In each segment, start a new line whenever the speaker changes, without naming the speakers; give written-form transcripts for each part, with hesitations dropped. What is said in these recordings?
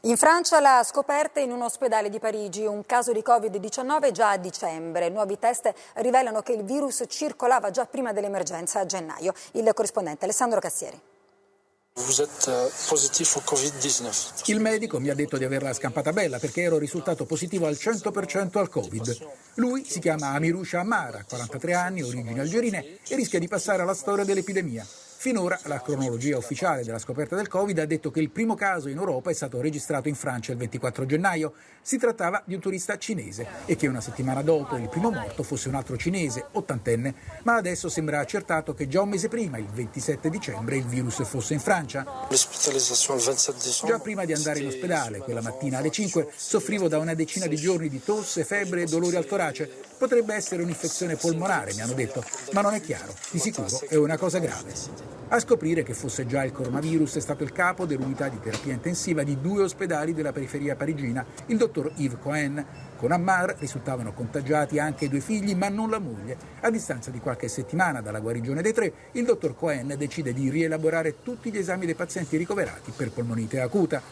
In Francia la scoperta in un ospedale di Parigi, un caso di Covid-19 già a dicembre. Nuovi test rivelano che il virus circolava già prima dell'emergenza a gennaio. Il corrispondente Alessandro Cassieri.
Il medico mi ha detto di averla scampata bella perché ero risultato positivo al 100% al Covid. Lui si chiama Amirusha Ammar, ha 43 anni, origini algerine e rischia di passare alla storia dell'epidemia. Finora la cronologia ufficiale della scoperta del Covid ha detto che il primo caso in Europa è stato registrato in Francia il 24 gennaio. Si trattava di un turista cinese e che una settimana dopo il primo morto fosse un altro cinese, ottantenne, ma adesso sembra accertato che già un mese prima, il 27 dicembre, il virus fosse in Francia. Già prima di andare in ospedale, quella mattina alle 5, soffrivo da una decina di giorni di tosse, febbre e dolori al torace. Potrebbe essere un'infezione polmonare, mi hanno detto, ma non è chiaro. Di sicuro è una cosa grave. A scoprire che fosse già il coronavirus è stato il capo dell'unità di terapia intensiva di 2 ospedali della periferia parigina, il dottor Yves Cohen. Con Ammar risultavano contagiati anche i 2 figli, ma non la moglie. A distanza di qualche settimana dalla guarigione dei 3, il dottor Cohen decide di rielaborare tutti gli esami dei pazienti ricoverati per polmonite acuta.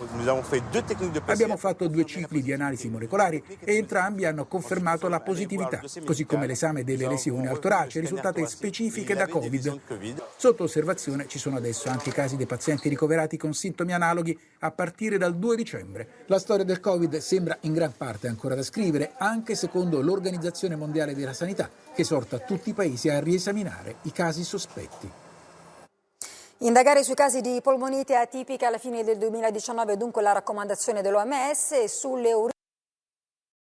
Abbiamo fatto 2 cicli di analisi molecolari e entrambi hanno confermato la positività, così come l'esame delle lesioni al torace, risultate specifiche da Covid. Sotto osservazione ci sono adesso anche i casi dei pazienti ricoverati con sintomi analoghi a partire dal 2 dicembre. La storia del Covid sembra in gran parte ancora da scrivere, anche secondo l'Organizzazione Mondiale della Sanità, che esorta tutti i paesi a riesaminare i casi sospetti.
Indagare sui casi di polmonite atipica alla fine del 2019 è dunque la raccomandazione dell'OMS e sulle